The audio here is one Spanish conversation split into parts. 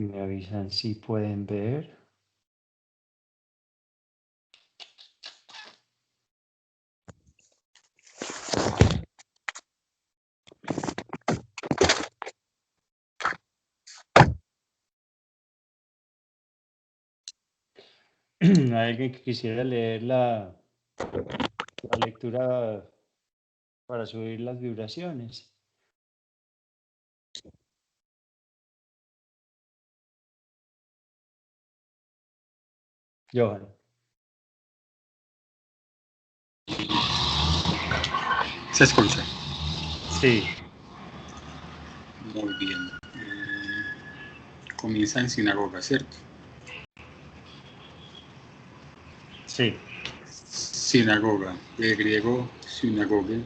Me avisan si pueden ver. ¿Hay alguien que quisiera leer la lectura para subir las vibraciones? Johan. ¿Se escucha? Sí. Muy bien. Comienza en sinagoga, ¿cierto? Sí. Sinagoga, del griego sinagoge,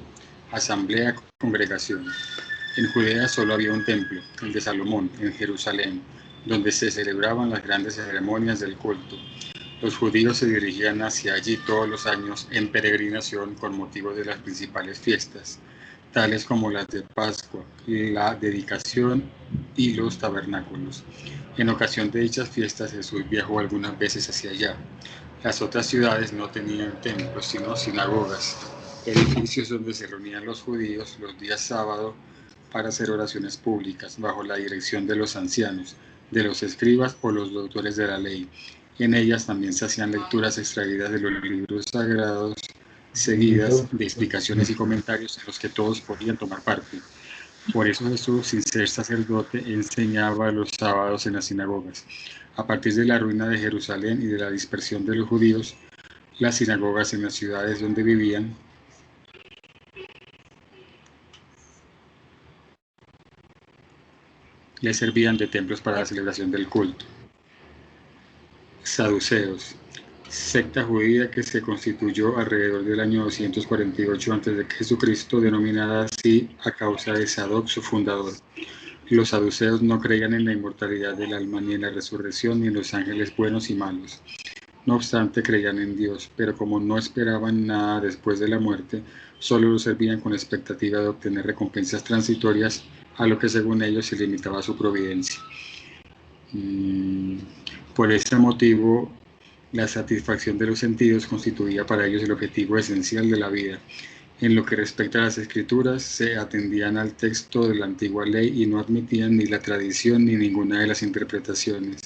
asamblea, congregación. En Judea solo había un templo, el de Salomón, en Jerusalén, donde se celebraban las grandes ceremonias del culto. Los judíos se dirigían hacia allí todos los años en peregrinación con motivo de las principales fiestas, tales como las de Pascua, la dedicación y los tabernáculos. En ocasión de dichas fiestas Jesús viajó algunas veces hacia allá. Las otras ciudades no tenían templos, sino sinagogas, edificios donde se reunían los judíos los días sábado para hacer oraciones públicas bajo la dirección de los ancianos, de los escribas o los doctores de la ley. En ellas también se hacían lecturas extraídas de los libros sagrados, seguidas de explicaciones y comentarios en los que todos podían tomar parte. Por eso Jesús, sin ser sacerdote, enseñaba los sábados en las sinagogas. A partir de la ruina de Jerusalén y de la dispersión de los judíos, las sinagogas en las ciudades donde vivían les servían de templos para la celebración del culto. Saduceos, secta judía que se constituyó alrededor del año 248 a.C., denominada así a causa de Sadoc, su fundador. Los saduceos no creían en la inmortalidad del alma, ni en la resurrección, ni en los ángeles buenos y malos. No obstante, creían en Dios, pero como no esperaban nada después de la muerte, solo lo servían con la expectativa de obtener recompensas transitorias, a lo que según ellos se limitaba su providencia. Por este motivo, la satisfacción de los sentidos constituía para ellos el objetivo esencial de la vida. En lo que respecta a las escrituras, se atendían al texto de la antigua ley y no admitían ni la tradición ni ninguna de las interpretaciones.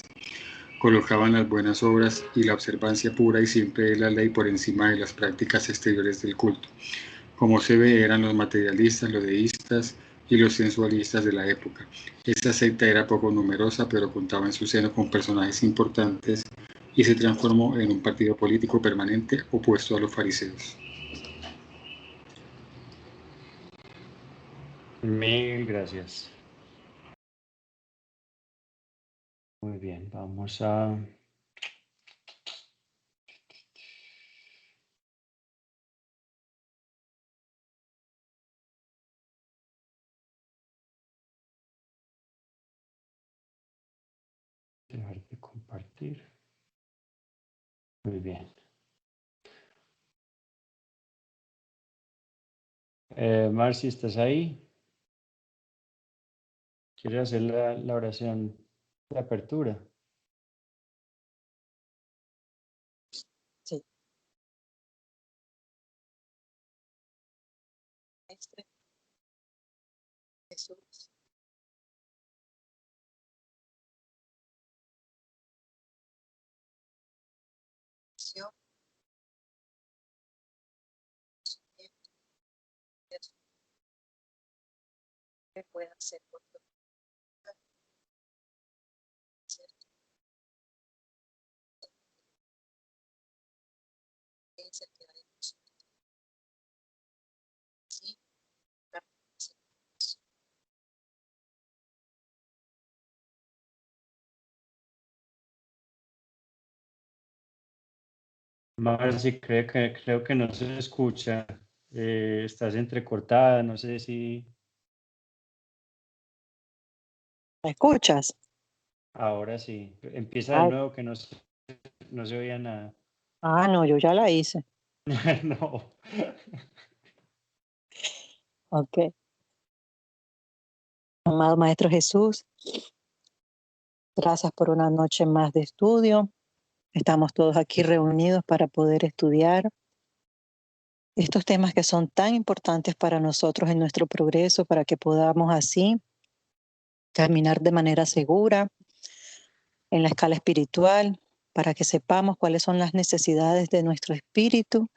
Colocaban las buenas obras y la observancia pura y simple de la ley por encima de las prácticas exteriores del culto. Como se ve, eran los materialistas, los deístas y los sensualistas de la época. Esta secta era poco numerosa, pero contaba en su seno con personajes importantes y se transformó en un partido político permanente opuesto a los fariseos. Mil gracias. Muy bien, vamos a... dejar de compartir. Muy bien. Marci, ¿estás ahí? ¿Quieres hacer la oración de apertura? Sí. Maestro Jesús, que pueda ser por tu certeza de nosotros. Sí, Marci, creo que no se escucha. Estás entrecortada, no sé si ¿me escuchas? ahora sí. Empieza de Ay, nuevo que no se oía nada. no, yo ya la hice. No. Ok. Amado Maestro Jesús, Gracias por una noche más de estudio. Estamos todos aquí reunidos para poder estudiar estos temas que son tan importantes para nosotros en nuestro progreso, para que podamos así caminar de manera segura en la escala espiritual, para que sepamos cuáles son las necesidades de nuestro espíritu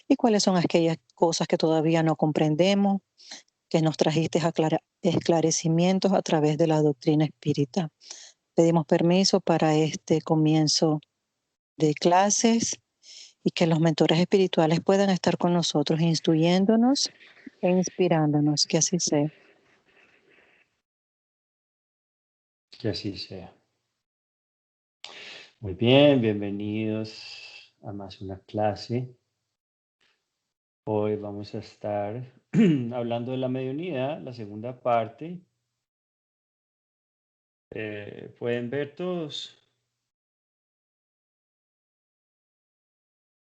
y cuáles son aquellas cosas que todavía no comprendemos, que nos trajiste esclarecimientos a través de la doctrina espírita. Pedimos permiso para este comienzo de clases y que los mentores espirituales puedan estar con nosotros instruyéndonos e inspirándonos, que así sea. Que así sea. Muy bien, bienvenidos a más una clase. Hoy vamos a estar hablando de la mediunidad, la segunda parte. ¿Pueden ver todos?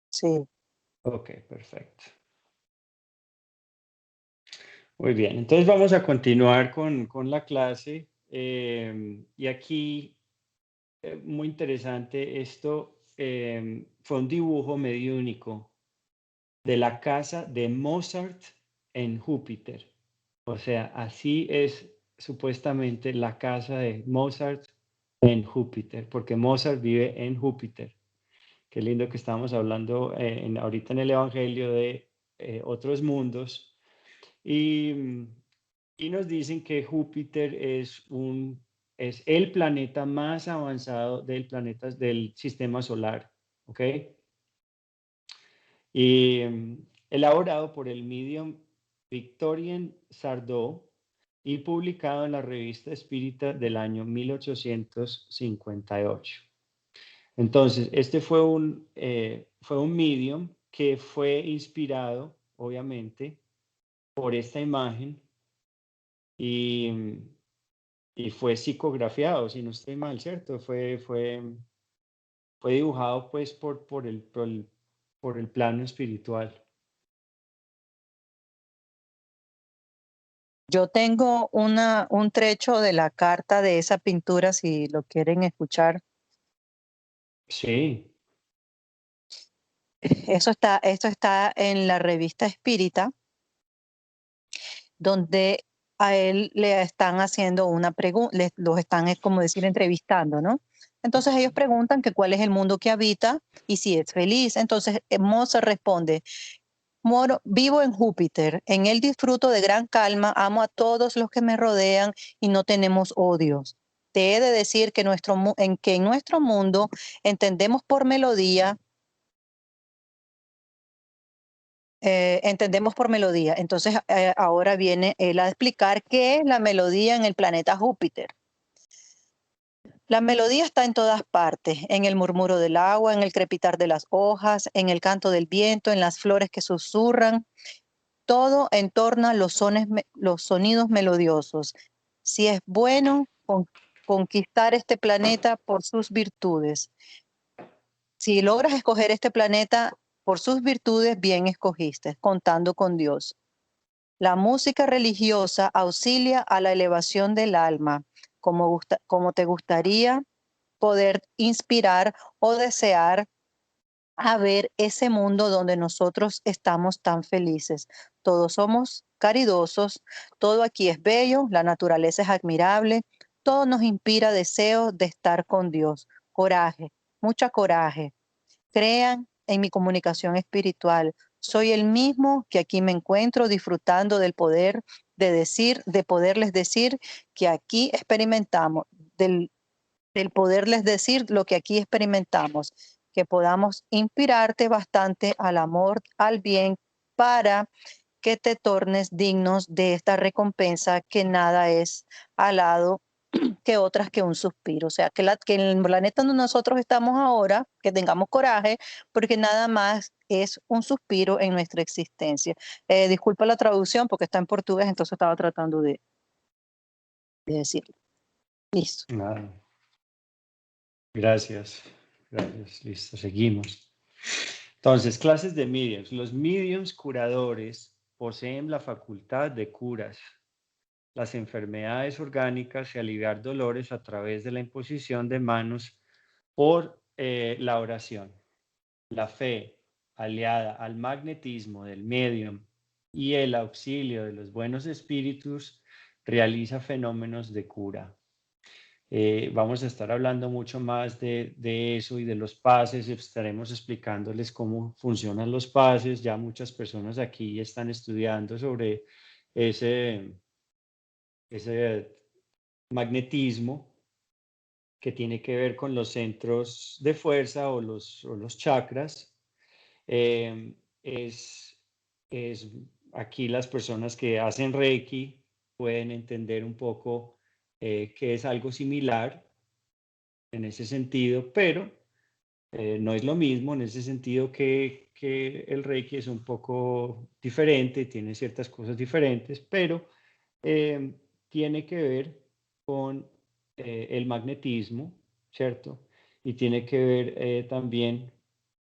Sí. Ok, perfecto. Muy bien, entonces vamos a continuar con la clase. Y aquí, muy interesante, esto fue un dibujo mediúnico de la casa de Mozart en Júpiter. O sea, así es supuestamente la casa de Mozart en Júpiter, porque Mozart vive en Júpiter. Qué lindo que estamos hablando ahorita en el Evangelio de otros mundos. Y nos dicen que Júpiter es el planeta más avanzado del sistema solar. ¿Ok? Y elaborado por el medium Victorien Sardou y publicado en la revista Espírita del año 1858. Entonces, este fue un medium que fue inspirado, obviamente, por esta imagen y, y fue psicografiado, si no estoy mal, ¿cierto? Fue dibujado pues por el plano espiritual. Yo tengo un trecho de la carta de esa pintura, si lo quieren escuchar. Sí, Esto está en la revista Espírita, donde a él le están haciendo una pregunta, los están, es como decir, entrevistando, ¿no? Entonces ellos preguntan que cuál es el mundo que habita y si es feliz. Entonces Mozart responde: vivo en Júpiter, en él disfruto de gran calma, amo a todos los que me rodean y no tenemos odios. Te he de decir que en nuestro mundo entendemos por melodía. Entendemos por melodía. Entonces, ahora viene él a explicar qué es la melodía en el planeta Júpiter. La melodía está en todas partes, en el murmuro del agua, en el crepitar de las hojas, en el canto del viento, en las flores que susurran. Todo entorna los sonidos melodiosos. Si es bueno conquistar este planeta por sus virtudes. Si logras escoger este planeta por sus virtudes, bien escogiste, contando con Dios. La música religiosa auxilia a la elevación del alma, como te gustaría poder inspirar o desear a ver ese mundo donde nosotros estamos tan felices. Todos somos caridosos, todo aquí es bello, la naturaleza es admirable, todo nos inspira deseo de estar con Dios. Coraje, mucha coraje. Crean en mi comunicación espiritual. Soy el mismo que aquí me encuentro disfrutando del poder de poderles decir que aquí experimentamos, del poderles decir lo que aquí experimentamos, que podamos inspirarte bastante al amor, al bien, para que te tornes dignos de esta recompensa que nada es alado que otras que un suspiro. O sea, que en el planeta donde nosotros estamos ahora, que tengamos coraje, porque nada más es un suspiro en nuestra existencia. Disculpa la traducción porque está en portugués, entonces estaba tratando de decirlo. Listo. nada. Gracias. Gracias. Listo, seguimos. Entonces, clases de mediums. Los mediums curadores poseen la facultad de curas. las enfermedades orgánicas y aliviar dolores a través de la imposición de manos por la oración. La fe, aliada al magnetismo del medium y el auxilio de los buenos espíritus, realiza fenómenos de cura. Vamos a estar hablando mucho más de eso y de los pases. Estaremos explicándoles cómo funcionan los pases. Ya muchas personas aquí están estudiando sobre ese magnetismo que tiene que ver con los centros de fuerza o los chakras. Es aquí las personas que hacen Reiki pueden entender un poco que es algo similar en ese sentido, pero no es lo mismo en ese sentido que el Reiki es un poco diferente, tiene ciertas cosas diferentes, pero tiene que ver con el magnetismo, ¿cierto? Y tiene que ver también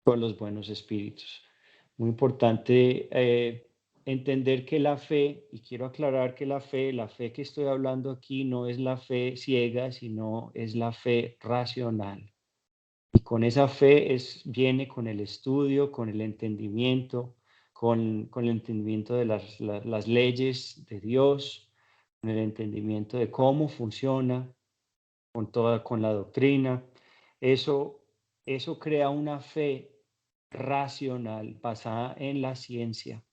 con los buenos espíritus. Muy importante entender que la fe, y quiero aclarar que la fe que estoy hablando aquí no es la fe ciega, sino es la fe racional. Y con esa fe viene con el estudio, con el entendimiento, con el entendimiento de las leyes de Dios, con el entendimiento de cómo funciona, con la doctrina. Eso crea una fe racional basada en la ciencia.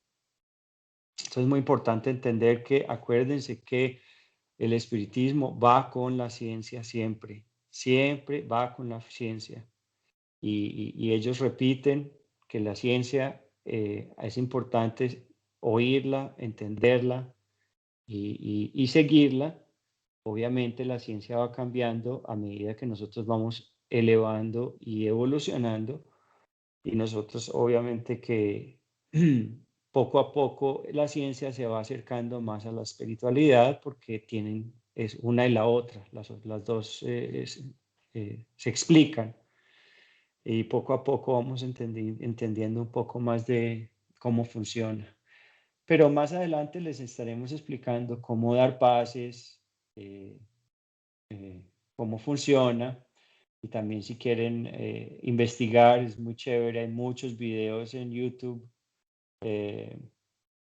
Entonces es muy importante entender que, acuérdense que el espiritismo va con la ciencia siempre, siempre va con la ciencia. Y ellos repiten que la ciencia es importante oírla, entenderla y seguirla. Obviamente la ciencia va cambiando a medida que nosotros vamos elevando y evolucionando, y nosotros obviamente que poco a poco la ciencia se va acercando más a la espiritualidad porque es una y la otra, las dos se explican, y poco a poco vamos entendiendo un poco más de cómo funciona. Pero más adelante les estaremos explicando cómo dar pases, cómo funciona, y también si quieren investigar, es muy chévere, hay muchos videos en YouTube que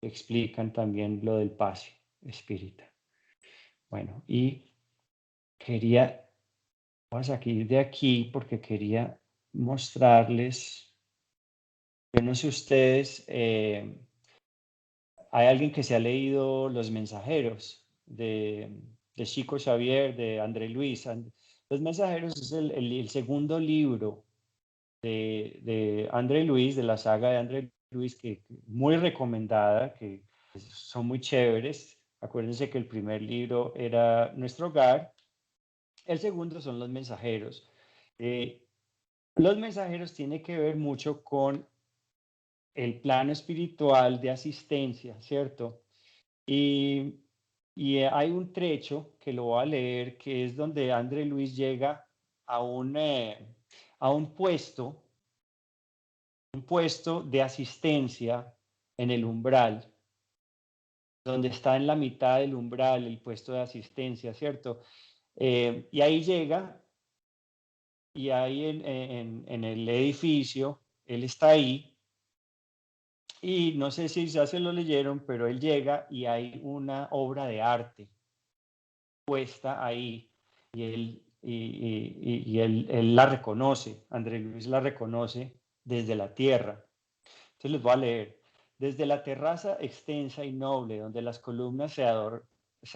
explican también lo del pase espírita. Bueno, y vamos a salir de aquí porque quería mostrarles, yo no sé ustedes, hay alguien que se ha leído Los Mensajeros de Chico Xavier, de André Luis. Los Mensajeros es el segundo libro de André Luis, de la saga de André Luis, que muy recomendada, que son muy chéveres. Acuérdense que el primer libro era Nuestro Hogar, el segundo son Los Mensajeros. Los Mensajeros tiene que ver mucho con el plano espiritual de asistencia, ¿cierto? Y hay un trecho que lo voy a leer, que es donde André Luis llega a un puesto de asistencia en el umbral, donde está en la mitad del umbral el puesto de asistencia, ¿cierto? Y ahí llega, y ahí en el edificio, él está ahí, y no sé si ya se lo leyeron, pero él llega y hay una obra de arte puesta ahí, y él la reconoce, André Luis la reconoce desde la tierra. Entonces les voy a leer. Desde la terraza extensa y noble, donde las columnas se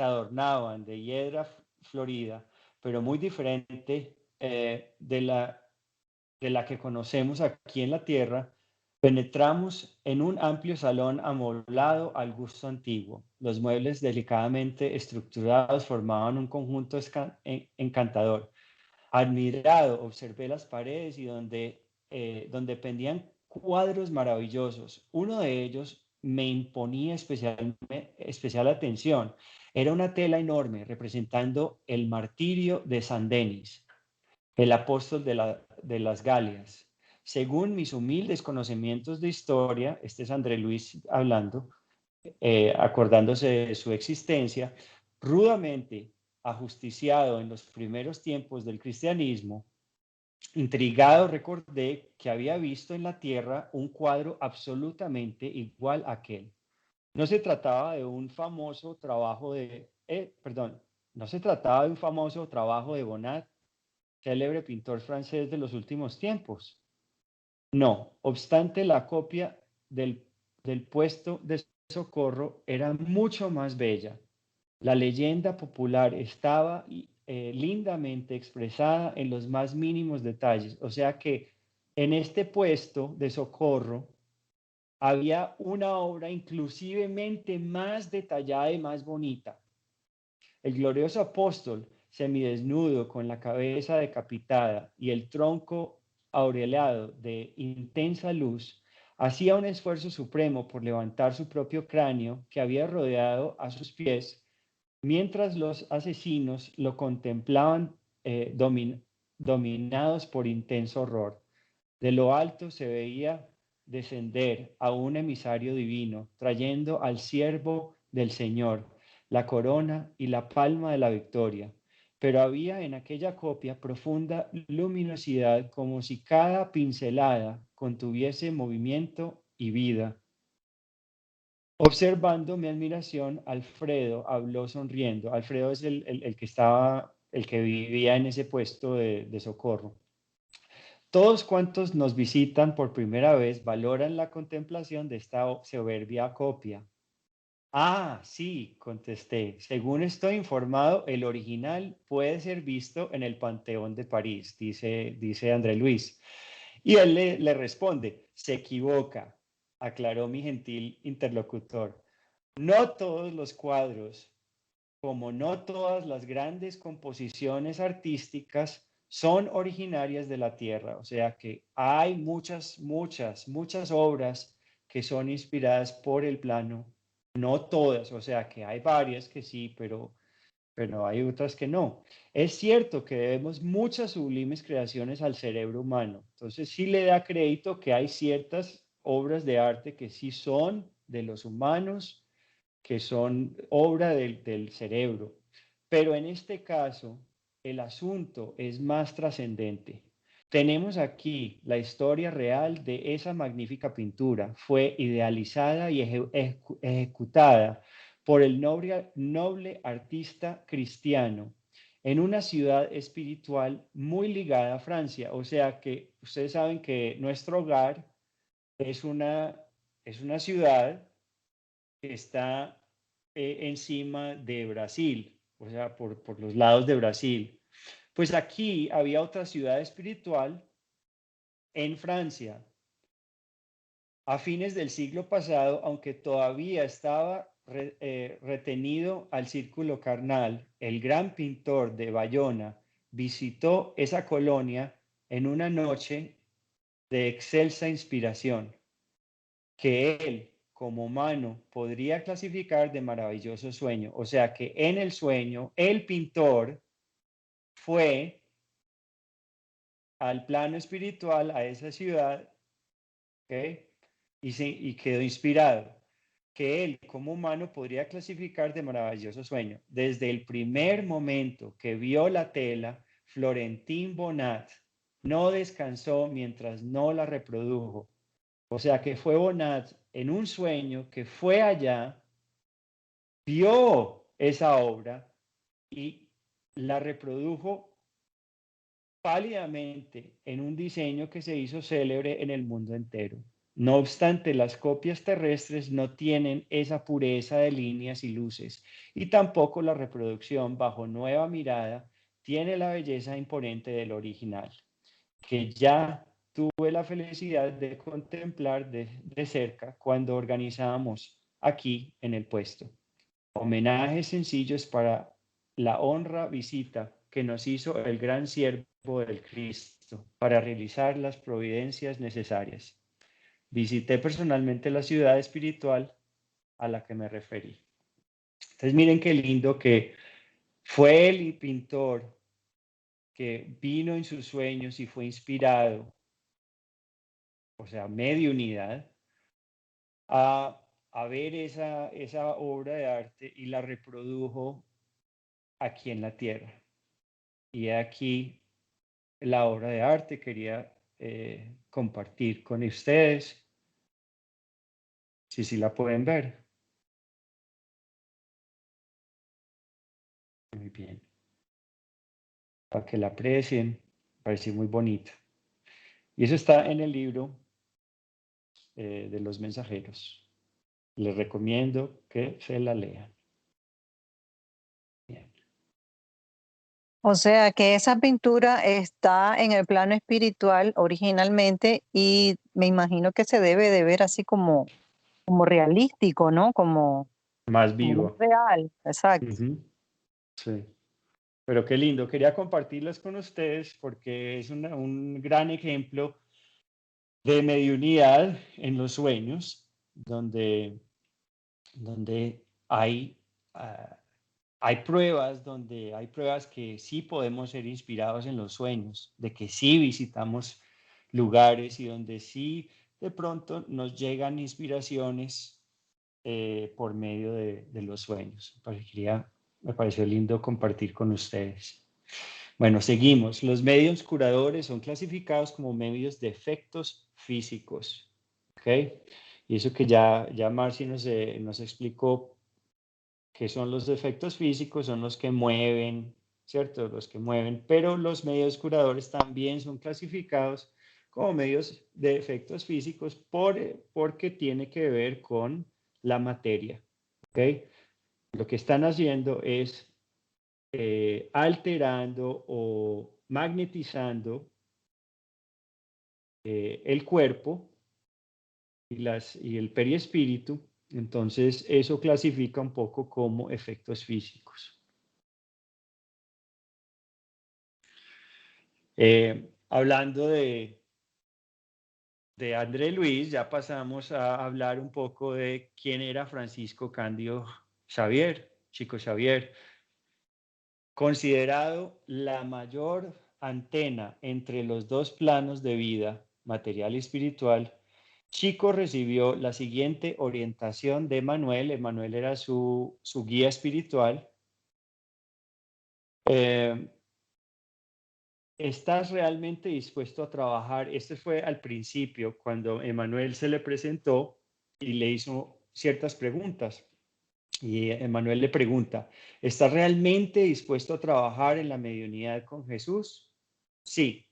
adornaban de hiedra florida, pero muy diferente de la que conocemos aquí en la tierra, penetramos en un amplio salón amoblado al gusto antiguo. Los muebles delicadamente estructurados formaban un conjunto encantador. Admirado, observé las paredes y donde pendían cuadros maravillosos. Uno de ellos me imponía especial atención. Era una tela enorme representando el martirio de San Denis, el apóstol de las Galias. Según mis humildes conocimientos de historia, este es André Luis hablando, acordándose de su existencia, rudamente ajusticiado en los primeros tiempos del cristianismo, intrigado recordé que había visto en la tierra un cuadro absolutamente igual a aquel. No se trataba de un famoso trabajo de, no se trataba de un famoso trabajo de Bonnat, célebre pintor francés de los últimos tiempos. No, obstante, la copia del puesto de socorro era mucho más bella. La leyenda popular estaba lindamente expresada en los más mínimos detalles. O sea que en este puesto de socorro había una obra inclusivemente más detallada y más bonita. El glorioso apóstol, semidesnudo, con la cabeza decapitada y el tronco aureolado de intensa luz, hacía un esfuerzo supremo por levantar su propio cráneo que había rodeado a sus pies, mientras los asesinos lo contemplaban dominados por intenso horror. De lo alto se veía descender a un emisario divino, trayendo al siervo del Señor la corona y la palma de la victoria. Pero había en aquella copia profunda luminosidad, como si cada pincelada contuviese movimiento y vida. Observando mi admiración, Alfredo habló sonriendo. Alfredo es el que vivía en ese puesto de socorro. Todos cuantos nos visitan por primera vez valoran la contemplación de esta soberbia copia. Ah, sí, contesté. Según estoy informado, el original puede ser visto en el Panteón de París, dice André Luis. Y él le responde, se equivoca, aclaró mi gentil interlocutor. No todos los cuadros, como no todas las grandes composiciones artísticas, son originarias de la tierra. O sea que hay muchas obras que son inspiradas por el plano. No todas, o sea que hay varias que sí, pero hay otras que no. Es cierto que debemos muchas sublimes creaciones al cerebro humano. Entonces sí le da crédito que hay ciertas obras de arte que sí son de los humanos, que son obra del cerebro. Pero en este caso, el asunto es más trascendente. Tenemos aquí la historia real de esa magnífica pintura. Fue idealizada y ejecutada por el noble artista cristiano en una ciudad espiritual muy ligada a Francia. O sea que ustedes saben que nuestro hogar es una ciudad que está encima de Brasil, o sea, por los lados de Brasil. Pues aquí había otra ciudad espiritual en Francia. A fines del siglo pasado, aunque todavía estaba retenido al círculo carnal, el gran pintor de Bayona visitó esa colonia en una noche de excelsa inspiración, que él, como humano, podría clasificar de maravilloso sueño. O sea que en el sueño, el pintor fue al plano espiritual, a esa ciudad, ¿okay? y quedó inspirado, que él como humano podría clasificar de maravilloso sueño. Desde el primer momento que vio la tela, Florentin Bonnat no descansó mientras no la reprodujo. O sea que fue Bonnat en un sueño que fue allá, vio esa obra y la reprodujo pálidamente en un diseño que se hizo célebre en el mundo entero. No obstante, las copias terrestres no tienen esa pureza de líneas y luces, y tampoco la reproducción bajo nueva mirada tiene la belleza imponente del original, que ya tuve la felicidad de contemplar de cerca cuando organizábamos aquí en el puesto. Homenajes sencillos para la honra visita que nos hizo el gran siervo del Cristo para realizar las providencias necesarias. Visité personalmente la ciudad espiritual a la que me referí. Entonces miren qué lindo que fue el pintor que vino en sus sueños y fue inspirado, o sea, mediunidad, a ver esa obra de arte y la reprodujo aquí en la tierra. Y aquí la obra de arte quería compartir con ustedes. Sí, la pueden ver. Muy bien. Para que la aprecien. Parece muy bonita. Y eso está en el libro de los mensajeros. Les recomiendo que se la lean. Bien. O sea que esa pintura está en el plano espiritual originalmente y me imagino que se debe de ver así como realístico, ¿no? Más Como muy vivo. real, exacto. Sí. Pero qué lindo. Quería compartirlas con ustedes porque es un gran ejemplo de mediunidad en los sueños, donde hay, hay pruebas que sí podemos ser inspirados en los sueños, de que sí visitamos lugares y donde sí de pronto nos llegan inspiraciones por medio de los sueños. Me pareció lindo compartir con ustedes. Bueno, seguimos. Los medios curadores son clasificados como medios de efectos físicos. ¿Ok? Y eso que ya Marci nos explicó que son los efectos físicos, son los que mueven, ¿cierto? Los que mueven, pero los medios curadores también son clasificados como medios de efectos físicos porque tiene que ver con la materia. ¿Ok? Lo que están haciendo es alterando o magnetizando el cuerpo y el perispíritu. Entonces, eso clasifica un poco como efectos físicos. Hablando de André Luis, ya pasamos a hablar un poco de quién era Francisco Cándido Xavier, Chico Xavier, considerado la mayor antena entre los dos planos de vida, material y espiritual. Chico recibió la siguiente orientación de Emanuel. Emanuel era su guía espiritual. ¿Estás realmente dispuesto a trabajar? Este fue al principio, cuando Emanuel se le presentó y le hizo ciertas preguntas. Y Emanuel le pregunta, ¿estás realmente dispuesto a trabajar en la mediunidad con Jesús? Sí.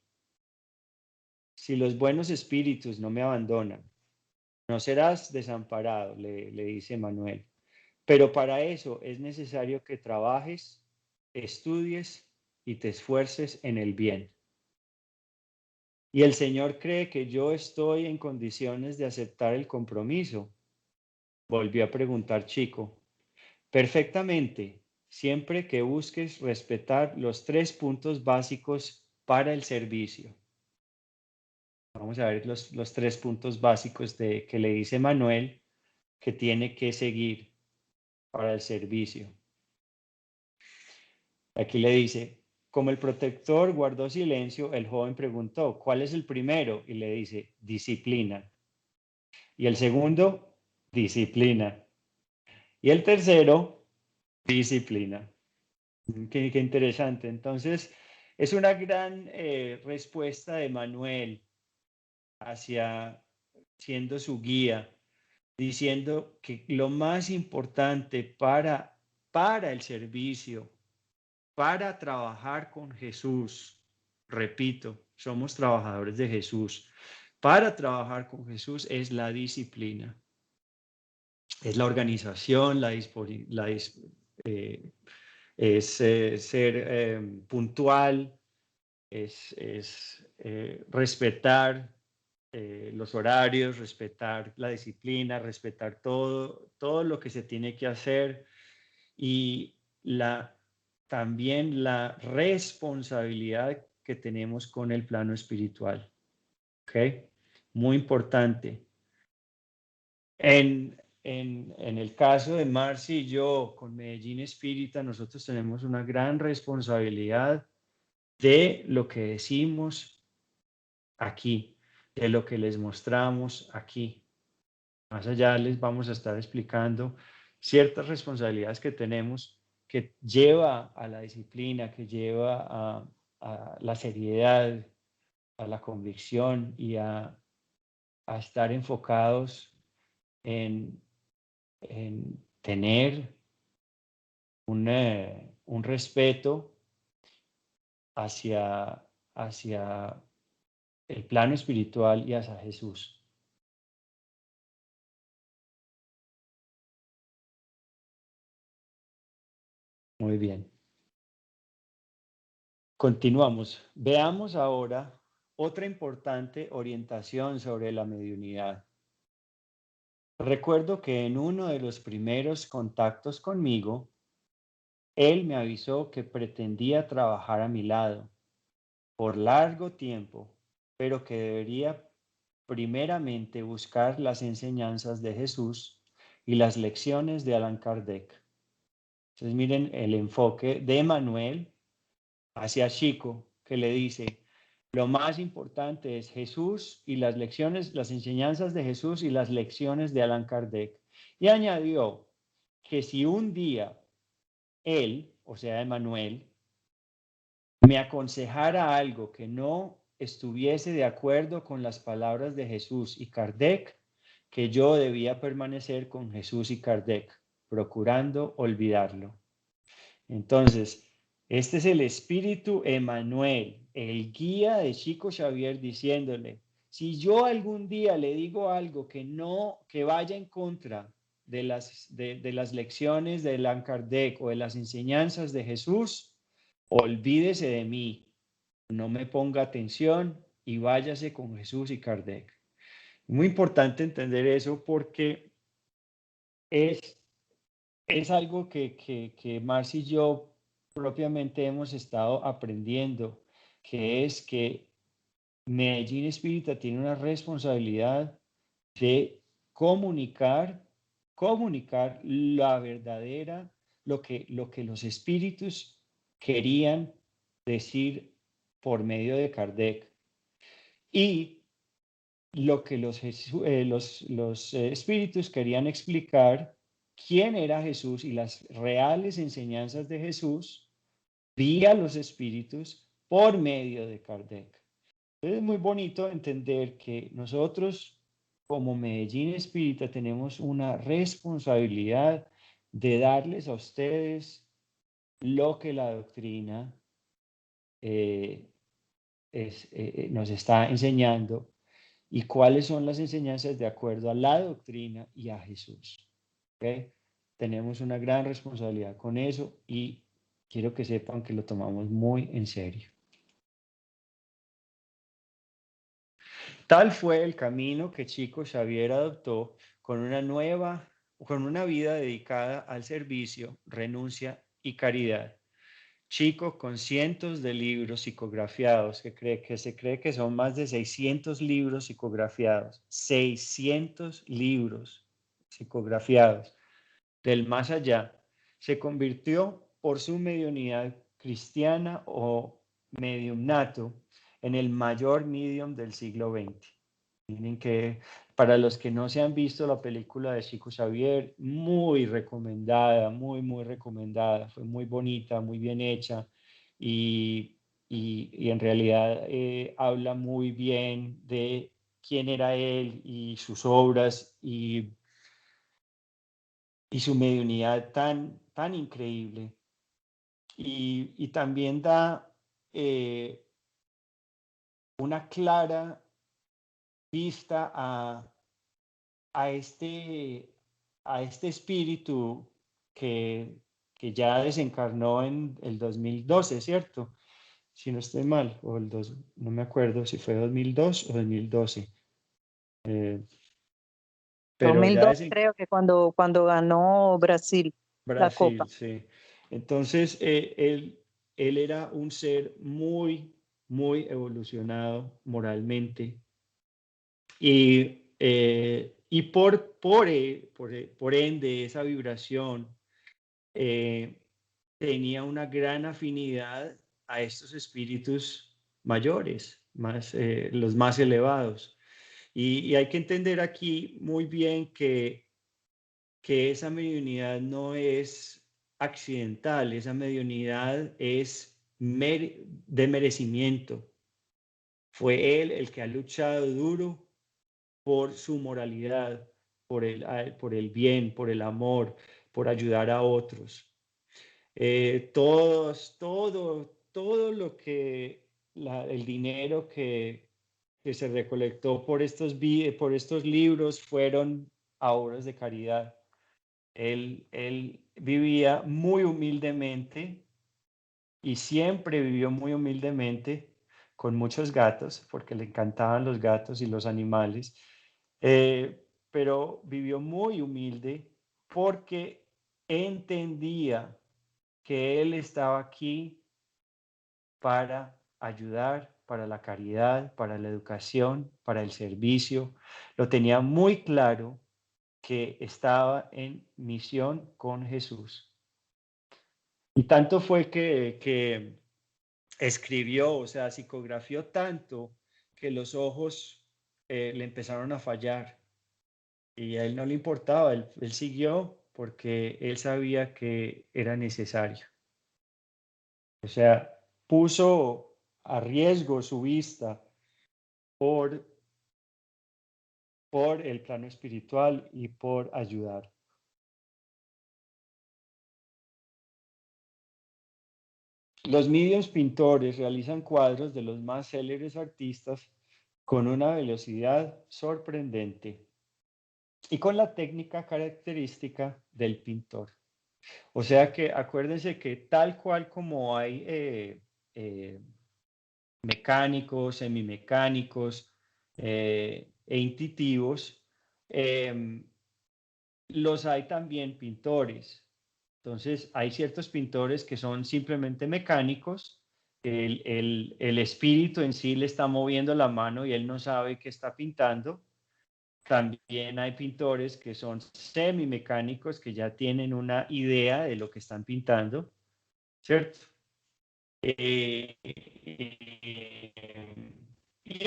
Si los buenos espíritus no me abandonan, no serás desamparado, le dice Emanuel. Pero para eso es necesario que trabajes, estudies y te esfuerces en el bien. Y el Señor cree que yo estoy en condiciones de aceptar el compromiso. Volvió a preguntar Chico. Perfectamente, siempre que busques respetar los 3 puntos básicos para el servicio. Vamos a ver los 3 puntos básicos que le dice Manuel que tiene que seguir para el servicio. Aquí le dice, como el protector guardó silencio, el joven preguntó, ¿cuál es el primero? Y le dice, disciplina. Y el segundo, disciplina. Y el tercero, disciplina. Qué interesante. Entonces, es una gran respuesta de Manuel hacia siendo su guía, diciendo que lo más importante para el servicio, para trabajar con Jesús, repito, somos trabajadores de Jesús, para trabajar con Jesús es la disciplina, es la organización, es ser puntual, es respetar los horarios, respetar la disciplina, respetar todo lo que se tiene que hacer y también la responsabilidad que tenemos con el plano espiritual. ¿Ok? Muy importante. En el caso de Marci y yo, con Medellín Espírita, nosotros tenemos una gran responsabilidad de lo que decimos aquí, de lo que les mostramos aquí. Más allá les vamos a estar explicando ciertas responsabilidades que tenemos que lleva a la disciplina, que lleva a la seriedad, a la convicción y a estar enfocados en tener un respeto hacia el plano espiritual y hacia Jesús. Muy bien. Continuamos. Veamos ahora otra importante orientación sobre la mediunidad. Recuerdo que en uno de los primeros contactos conmigo, él me avisó que pretendía trabajar a mi lado por largo tiempo, pero que debería primeramente buscar las enseñanzas de Jesús y las lecciones de Allan Kardec. Entonces miren el enfoque de Manuel hacia Chico, que le dice, lo más importante es Jesús y las lecciones, las enseñanzas de Jesús y las lecciones de Allan Kardec. Y añadió que si un día él, o sea, Manuel, me aconsejara algo que no estuviese de acuerdo con las palabras de Jesús y Kardec, que yo debía permanecer con Jesús y Kardec, procurando olvidarlo. Entonces, este es el espíritu Emmanuel, el guía de Chico Xavier, diciéndole, si yo algún día le digo algo que vaya en contra de las lecciones de Allan Kardec o de las enseñanzas de Jesús, olvídese de mí, no me ponga atención y váyase con Jesús y Kardec. Muy importante entender eso porque es algo que Marcy y yo propiamente hemos estado aprendiendo, que es que Medellín Espírita tiene una responsabilidad de comunicar la verdadera, lo que los espíritus querían decir por medio de Kardec. Y lo que los espíritus querían explicar quién era Jesús y las reales enseñanzas de Jesús vía los espíritus por medio de Kardec. Es muy bonito entender que nosotros como Medellín Espírita tenemos una responsabilidad de darles a ustedes lo que la doctrina nos está enseñando y cuáles son las enseñanzas de acuerdo a la doctrina y a Jesús. ¿Okay? Tenemos una gran responsabilidad con eso y quiero que sepan que lo tomamos muy en serio. Tal fue el camino que Chico Xavier adoptó con una vida dedicada al servicio, renuncia y caridad. Chico con cientos de libros psicografiados, que se cree que son más de 600 libros psicografiados, 600 libros psicografiados del más allá, se convirtió por su mediunidad cristiana o mediumnato en el mayor medium del siglo XX. Miren que para los que no se han visto la película de Chico Xavier, muy recomendada, muy recomendada. Fue muy bonita, muy bien hecha y en realidad habla muy bien de quién era él y sus obras y su mediunidad tan increíble. Y también da una clara vista a este espíritu que ya desencarnó en el 2012, ¿cierto? Si no estoy mal, no me acuerdo si fue 2002 o 2012. Pero 2002 creo que cuando ganó Brasil la Copa. Sí. Entonces, él era un ser muy evolucionado moralmente y por ende esa vibración tenía una gran afinidad a estos espíritus mayores, los más elevados. Y hay que entender aquí muy bien que esa mediunidad no es accidental, esa mediunidad es de merecimiento. Fue él el que ha luchado duro por su moralidad, por el bien, por el amor, por ayudar a otros. Todo lo que el dinero que se recolectó por estos libros fueron a obras de caridad. Él vivía muy humildemente y siempre vivió muy humildemente con muchos gatos, porque le encantaban los gatos y los animales, pero vivió muy humilde porque entendía que él estaba aquí para ayudar, para la caridad, para la educación, para el servicio. Lo tenía muy claro que estaba en misión con Jesús. Y tanto fue que escribió, o sea, psicografió tanto que los ojos le empezaron a fallar y a él no le importaba, él siguió porque él sabía que era necesario. O sea, puso a riesgo su vista por el plano espiritual y por ayudar. Los mediums pintores realizan cuadros de los más célebres artistas con una velocidad sorprendente y con la técnica característica del pintor. O sea que acuérdense que tal cual como hay mecánicos, semimecánicos e intuitivos, los hay también pintores. Entonces, hay ciertos pintores que son simplemente mecánicos, el espíritu en sí le está moviendo la mano y él no sabe qué está pintando. También hay pintores que son semimecánicos, que ya tienen una idea de lo que están pintando, ¿cierto? Y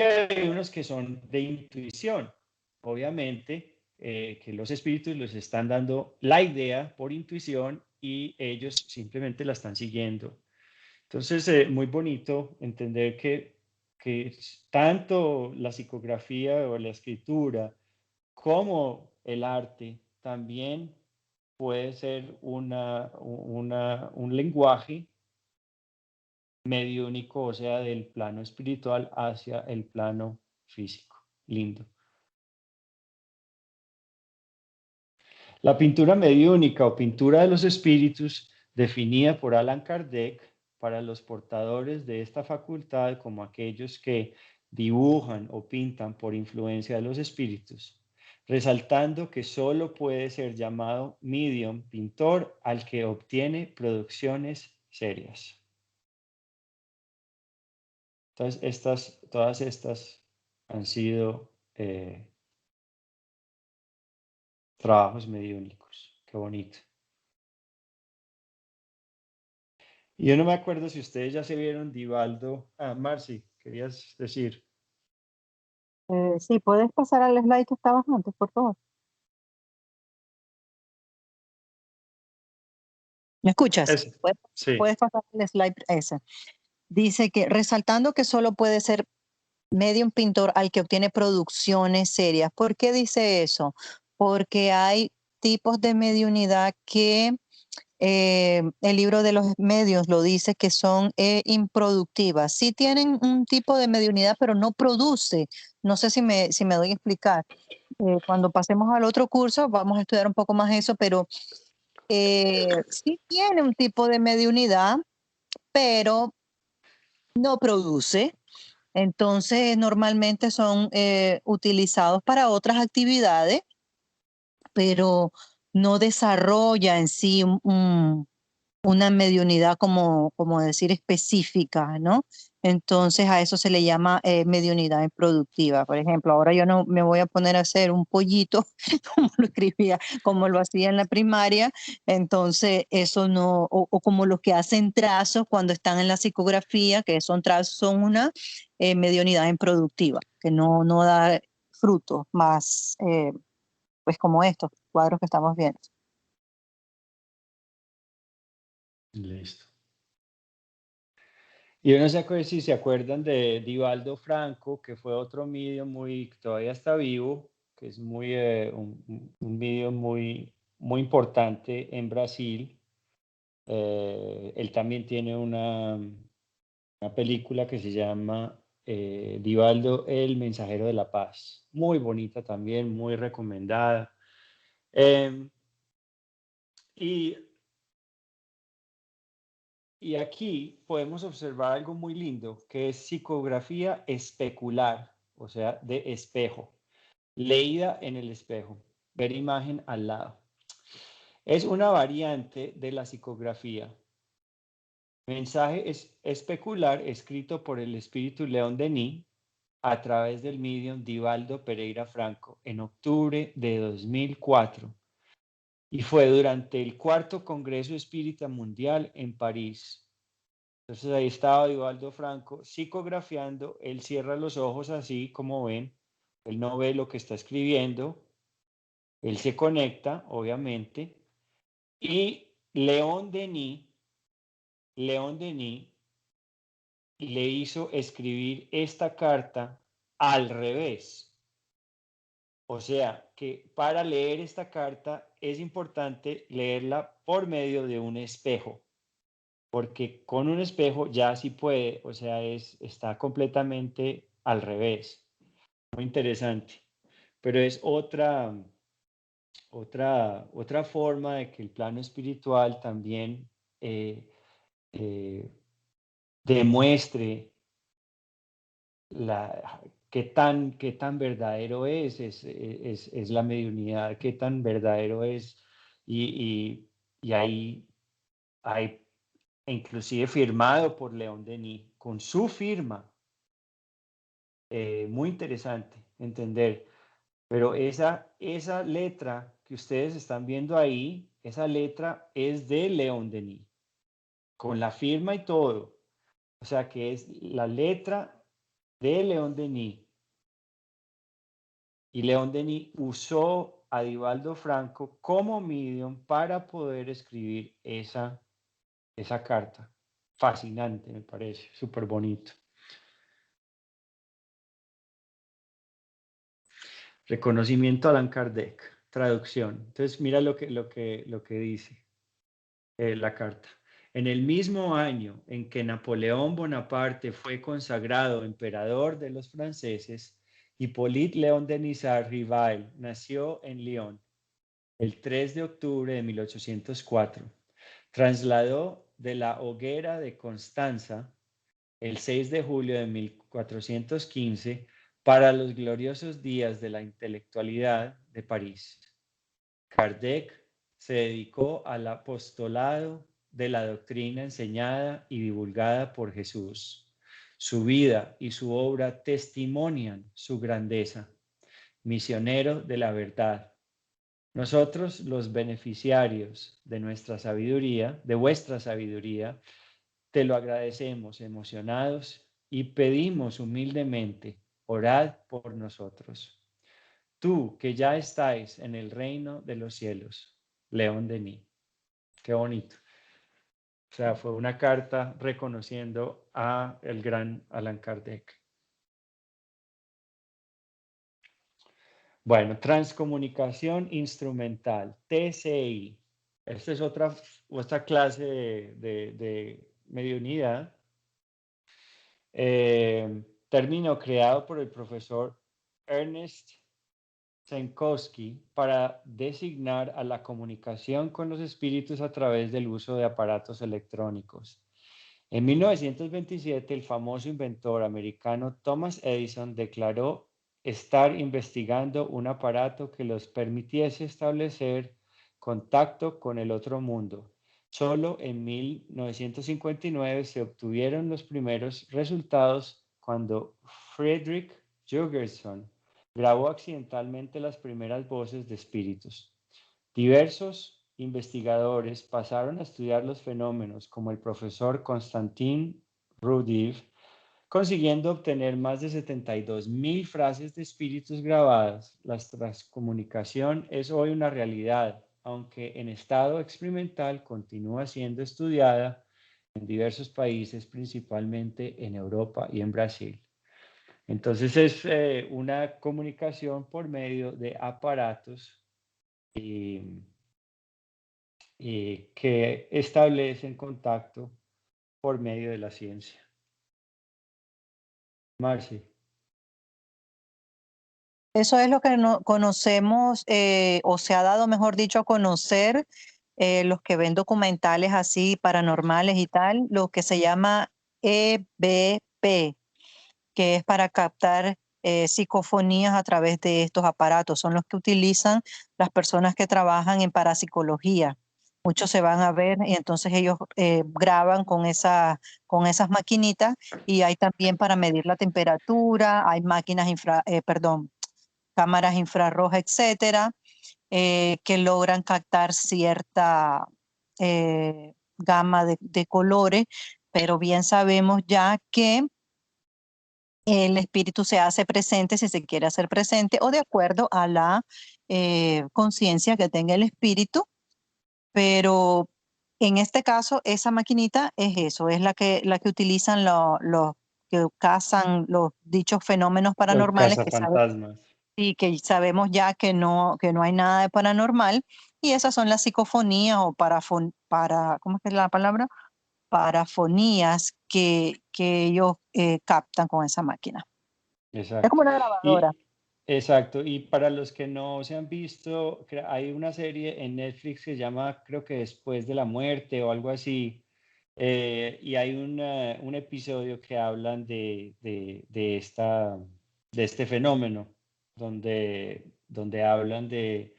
hay unos que son de intuición. Obviamente, que los espíritus les están dando la idea por intuición y ellos simplemente la están siguiendo. Entonces, muy bonito entender que tanto la psicografía o la escritura como el arte también puede ser un lenguaje mediúnico, o sea, del plano espiritual hacia el plano físico. Lindo. La pintura mediúnica o pintura de los espíritus, definida por Allan Kardec, para los portadores de esta facultad como aquellos que dibujan o pintan por influencia de los espíritus, resaltando que solo puede ser llamado medium pintor al que obtiene producciones serias. Entonces, todas estas han sido trabajos mediúnicos. Qué bonito. Y yo no me acuerdo si ustedes ya se vieron Divaldo. Ah, Marci, querías decir. Sí, puedes pasar al slide que estabas antes, por favor. ¿Me escuchas? Sí. Puedes pasar al slide ese. Dice que resaltando que solo puede ser medium pintor al que obtiene producciones serias. ¿Por qué dice eso? Porque hay tipos de mediunidad que el libro de los medios lo dice que son improductivas. Sí tienen un tipo de mediunidad, pero no produce. No sé si me doy a explicar. Cuando pasemos al otro curso vamos a estudiar un poco más eso, pero sí tiene un tipo de mediunidad, pero no produce. Entonces, normalmente son utilizados para otras actividades, pero no desarrolla en sí una mediunidad como decir específica, ¿no? Entonces a eso se le llama mediunidad improductiva. Por ejemplo, ahora yo no me voy a poner a hacer un pollito como lo escribía, como lo hacía en la primaria, entonces eso no, o como los que hacen trazos cuando están en la psicografía, que son trazos, son una mediunidad improductiva, que no da frutos más, pues como estos cuadros que estamos viendo. Listo. Y yo no sé si se acuerdan de Divaldo Franco, que fue otro medium todavía está vivo, que es un medium muy importante en Brasil. Él también tiene una película que se llama Divaldo, el mensajero de la paz. Muy bonita también, muy recomendada. Y aquí podemos observar algo muy lindo, que es psicografía especular, o sea, de espejo, leída en el espejo, ver imagen al lado. Es una variante de la psicografía. Mensaje especular escrito por el espíritu León Denis a través del medium Divaldo Pereira Franco en octubre de 2004 y fue durante el cuarto Congreso Espírita Mundial en París. Entonces ahí estaba Divaldo Franco psicografiando, él cierra los ojos así como ven, él no ve lo que está escribiendo, él se conecta obviamente y León Denis le hizo escribir esta carta al revés. O sea que para leer esta carta es importante leerla por medio de un espejo, porque con un espejo ya sí puede, o sea, está completamente al revés. Muy interesante. Pero es otra forma de que el plano espiritual también demuestre qué tan verdadero es la mediunidad, qué tan verdadero es. Y ahí hay inclusive firmado por León Denis, con su firma. Muy interesante entender. Pero esa letra que ustedes están viendo ahí, esa letra es de León Denis, con la firma y todo. O sea que es la letra de León Denis. Y León Denis usó a Divaldo Franco como medium para poder escribir esa carta. Fascinante, me parece, súper bonito. Reconocimiento a Allan Kardec, traducción. Entonces, mira lo que dice la carta. En el mismo año en que Napoleón Bonaparte fue consagrado emperador de los franceses, Hippolyte Léon Denisard Rivail nació en Lyon el 3 de octubre de 1804. Trasladó de la hoguera de Constanza el 6 de julio de 1415 para los gloriosos días de la intelectualidad de París. Kardec se dedicó al apostolado de la doctrina enseñada y divulgada por Jesús. Su vida y su obra testimonian su grandeza. Misionero de la verdad. Nosotros, los beneficiarios de nuestra sabiduría, de vuestra sabiduría, te lo agradecemos emocionados y pedimos humildemente, orad por nosotros. Tú que ya estáis en el reino de los cielos, León Denis. Qué bonito. O sea, fue una carta reconociendo a el gran Allan Kardec. Bueno, transcomunicación instrumental, TCI. Esta es otra clase de mediunidad. Término creado por el profesor Ernest Senkowski para designar a la comunicación con los espíritus a través del uso de aparatos electrónicos. En 1927, el famoso inventor americano Thomas Edison declaró estar investigando un aparato que los permitiese establecer contacto con el otro mundo. Solo en 1959 se obtuvieron los primeros resultados cuando Frederick Jurgenson grabó accidentalmente las primeras voces de espíritus. Diversos investigadores pasaron a estudiar los fenómenos, como el profesor Konstantin Rudiv, consiguiendo obtener más de 72,000 frases de espíritus grabadas. La transcomunicación es hoy una realidad aunque en estado experimental continúa siendo estudiada en diversos países, principalmente en Europa y en Brasil. Entonces es una comunicación por medio de aparatos que establecen contacto por medio de la ciencia. Marci. Eso es lo que no conocemos, o se ha dado, mejor dicho, a conocer los que ven documentales así paranormales y tal, lo que se llama EVP, que es para captar psicofonías a través de estos aparatos. Son los que utilizan las personas que trabajan en parapsicología. Muchos se van a ver y entonces ellos graban con esas maquinitas, y hay también para medir la temperatura, hay máquinas cámaras infrarrojas, etcétera, que logran captar cierta gama de colores, pero bien sabemos ya que el espíritu se hace presente si se quiere hacer presente, o de acuerdo a la conciencia que tenga el espíritu, pero en este caso esa maquinita es eso, es la que utilizan los que cazan los dichos fenómenos Los paranormales, cazafantasmas. y que sabemos ya que no hay nada de paranormal, y esas son las psicofonías o ¿cómo es que es la palabra? Parafonías que ellos captan con esa máquina. Es Exacto. como una grabadora. Y, exacto. Y para los que no se han visto, hay una serie en Netflix que se llama, creo que Después de la Muerte o algo así. Y hay un episodio que hablan de este fenómeno, donde hablan de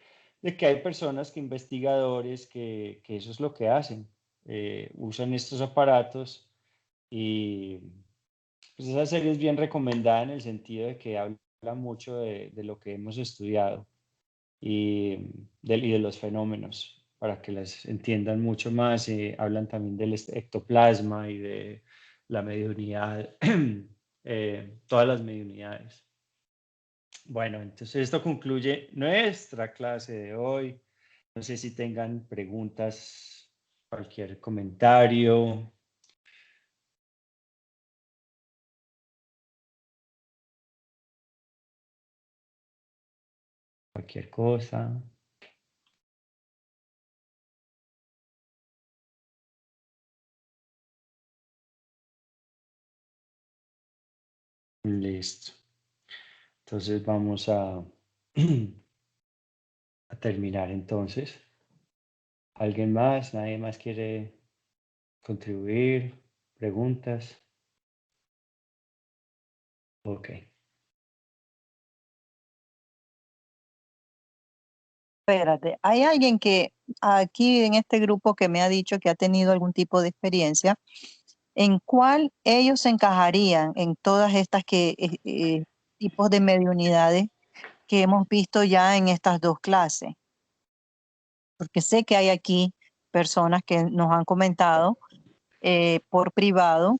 que hay personas, que investigadores, que eso es lo que hacen. Usan estos aparatos y pues esa serie es bien recomendada en el sentido de que habla mucho de lo que hemos estudiado y de los fenómenos, para que las entiendan mucho más. Hablan también del ectoplasma y de la mediunidad, todas las mediunidades. Bueno, entonces esto concluye nuestra clase de hoy. No sé si tengan preguntas, cualquier comentario. Cualquier cosa. Listo. Entonces vamos a terminar entonces. ¿Alguien más? ¿Nadie más quiere contribuir? ¿Preguntas? Ok. Espérate, hay alguien que aquí en este grupo que me ha dicho que ha tenido algún tipo de experiencia, ¿en cuál ellos se encajarían en todas estas tipos de mediunidades que hemos visto ya en estas dos clases? Porque sé que hay aquí personas que nos han comentado por privado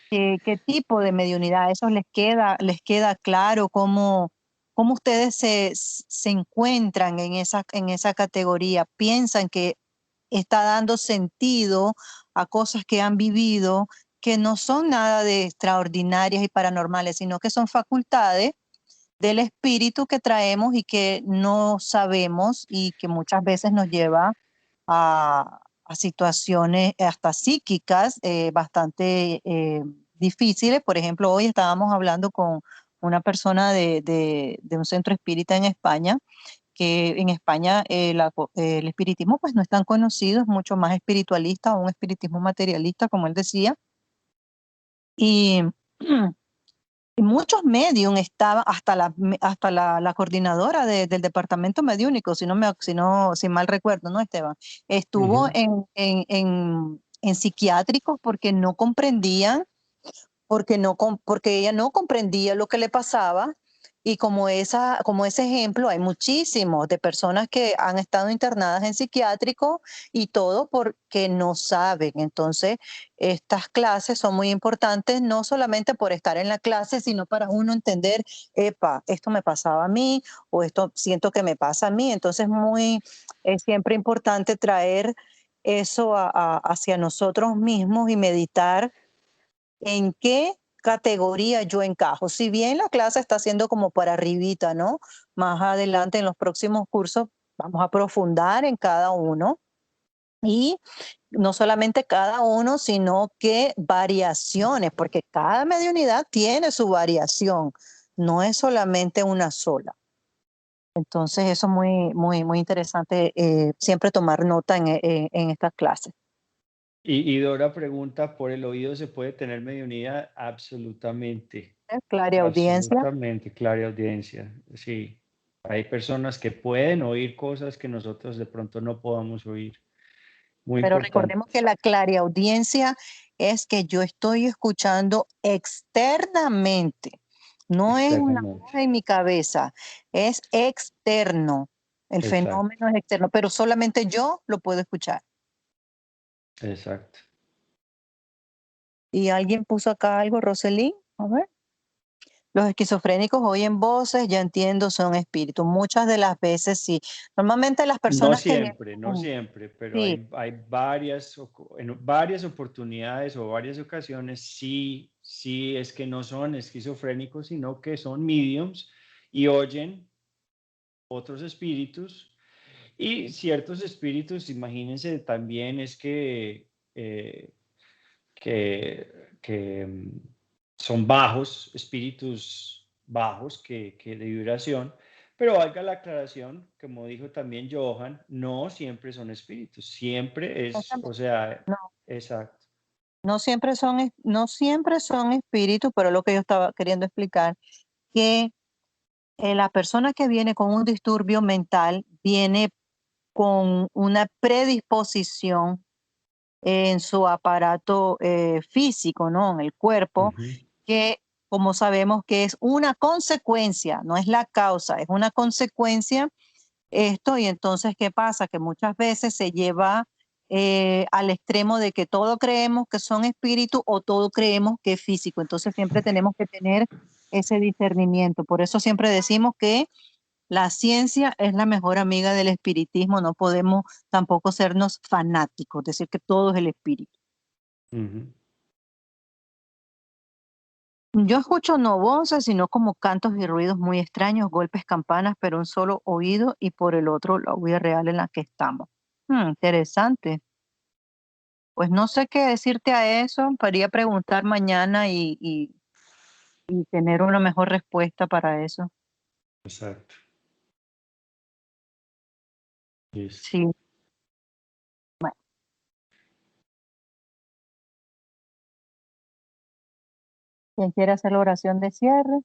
qué tipo de mediunidad, eso les queda claro cómo ustedes se encuentran en esa categoría, piensan que está dando sentido a cosas que han vivido, que no son nada de extraordinarias y paranormales, sino que son facultades del espíritu que traemos y que no sabemos, y que muchas veces nos lleva a situaciones hasta psíquicas bastante difíciles. Por ejemplo, hoy estábamos hablando con una persona de un centro espírita en España, que en España el espiritismo pues no es tan conocido, es mucho más espiritualista, o un espiritismo materialista, como él decía. Y y muchos medium estaban, hasta la coordinadora del departamento mediúnico, si mal recuerdo, ¿no, Esteban? Estuvo Ujú. en psiquiátricos porque no comprendían, porque ella no comprendía lo que le pasaba, Y como ese ejemplo, hay muchísimos de personas que han estado internadas en psiquiátrico y todo porque no saben. Entonces, estas clases son muy importantes, no solamente por estar en la clase, sino para uno entender, epa, esto me pasaba a mí o esto siento que me pasa a mí. Entonces, es siempre importante traer eso hacia nosotros mismos y meditar en qué categoría yo encajo. Si bien la clase está siendo como para arribita, ¿no? Más adelante en los próximos cursos vamos a profundar en cada uno y no solamente cada uno, sino que variaciones, porque cada mediunidad tiene su variación, no es solamente una sola. Entonces eso es muy interesante, siempre tomar nota en estas clases. Y Dora pregunta, ¿por el oído se puede tener mediunidad? Absolutamente, Clara audiencia. absolutamente, clara audiencia. Sí, hay personas que pueden oír cosas que nosotros de pronto no podamos oír. Muy Pero importante. recordemos que la clariaudiencia es que yo estoy escuchando externamente, no es una Externamente. voz en mi cabeza, es externo. El Exacto, fenómeno es externo, pero solamente yo lo puedo escuchar. exacto. Y alguien puso acá algo, Roselín, a ver. Los esquizofrénicos oyen voces, ya entiendo, son espíritus. Muchas de las veces sí. Normalmente las personas que vienen No con- siempre, pero sí, hay varias, en varias oportunidades o varias ocasiones, sí, sí es que no son esquizofrénicos, sino que son mediums y oyen otros espíritus. Y ciertos espíritus, imagínense también es eh, que son bajos, espíritus bajos que de vibración, pero valga la aclaración, como dijo también Johan, no siempre son espíritus, siempre es, o sea, no, exacto. no siempre son espíritus, pero lo que yo estaba queriendo explicar, que la persona que viene con un disturbio mental viene con una predisposición en su aparato físico, ¿no? En el cuerpo, Ujú. que como sabemos que es una consecuencia, no es la causa, es una consecuencia esto. Y entonces, ¿qué pasa? Que muchas veces se lleva al extremo de que todo creemos que son espíritus o todo creemos que es físico. Entonces siempre tenemos que tener ese discernimiento. Por eso siempre decimos que la ciencia es la mejor amiga del espiritismo, no podemos tampoco sernos fanáticos, decir que todo es el espíritu. Ujú. Yo escucho no voces, sino como cantos y ruidos muy extraños, golpes, campanas, pero un solo oído y por el otro la vida real en la que estamos. Interesante. Pues no sé qué decirte a eso, podría preguntar mañana y tener una mejor respuesta para eso. Exacto. Listo. Sí, bueno, quien quiere hacer la oración de cierre,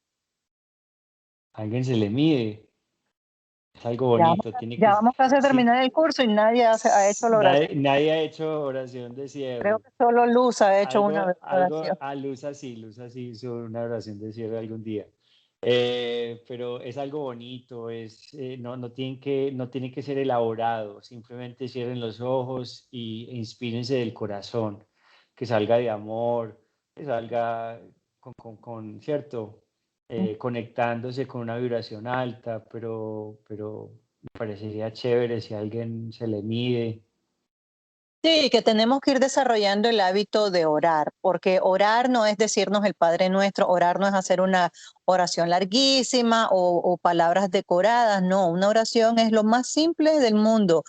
Alguien se le mide, es algo ya vamos, bonito, tiene ya que, vamos casi a sí, terminar el curso y nadie ha hecho la oración. nadie ha hecho oración de Creo cierre. que solo Luz ha hecho una Algo, vez la oración. Luz así hizo una oración de cierre algún día. Pero es algo bonito, no tiene que ser elaborado, simplemente cierren los ojos y inspírense del corazón, que salga de amor, que salga ¿cierto? Conectándose con una vibración alta, pero me parecería chévere si alguien se le mide. Sí, que tenemos que ir desarrollando el hábito de orar, porque orar no es decirnos el Padre Nuestro, orar no es hacer una oración larguísima o palabras decoradas, no, una oración es lo más simple del mundo,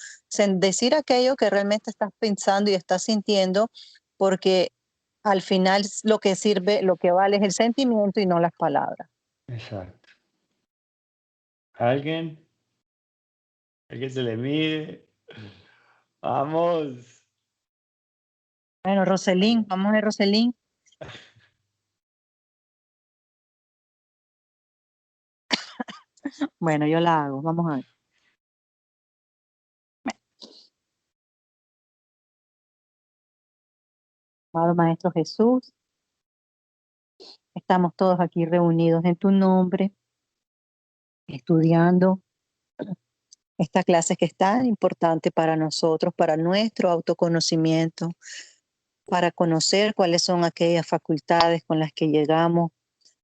decir aquello que realmente estás pensando y estás sintiendo, porque al final lo que sirve, lo que vale es el sentimiento y no las palabras. Exacto. ¿Alguien? ¿Alguien se le mide? Vamos. Bueno, Roselín, vamos a ver, Roselín. Bueno, yo la hago, vamos a ver. Amado Maestro Jesús, estamos todos aquí reunidos en tu nombre estudiando esta clase que es tan importante para nosotros, para nuestro autoconocimiento, para conocer cuáles son aquellas facultades con las que llegamos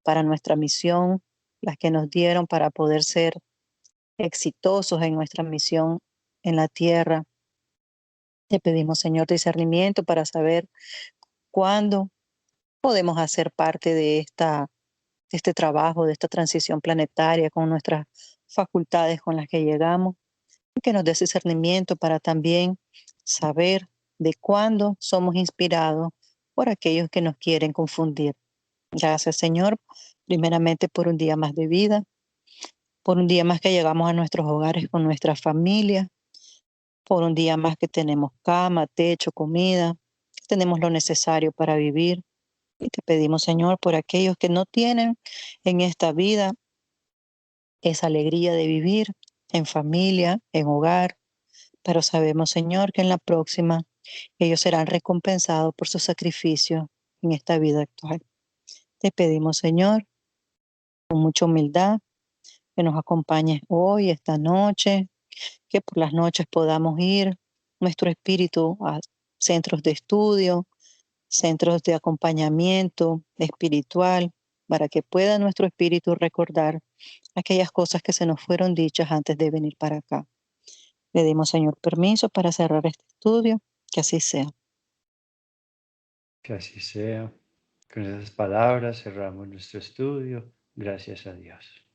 para nuestra misión, las que nos dieron para poder ser exitosos en nuestra misión en la tierra. Te pedimos, Señor, discernimiento para saber cuándo podemos hacer parte de este trabajo, de esta transición planetaria con nuestras facultades con las que llegamos, y que nos des discernimiento para también saber de cuándo somos inspirados por aquellos que nos quieren confundir. Gracias, Señor, primeramente por un día más de vida, por un día más que llegamos a nuestros hogares con nuestra familia, por un día más que tenemos cama, techo, comida, que tenemos lo necesario para vivir. Y te pedimos, Señor, por aquellos que no tienen en esta vida esa alegría de vivir en familia, en hogar, pero sabemos, Señor, que en la próxima ellos serán recompensados por su sacrificio en esta vida actual. Te pedimos, Señor, con mucha humildad, que nos acompañes hoy, esta noche, que por las noches podamos ir nuestro espíritu a centros de estudio, centros de acompañamiento espiritual, para que pueda nuestro espíritu recordar aquellas cosas que se nos fueron dichas antes de venir para acá. Le dimos, Señor, permiso para cerrar este estudio, que así sea. Que así sea. Con esas palabras cerramos nuestro estudio. Gracias a Dios.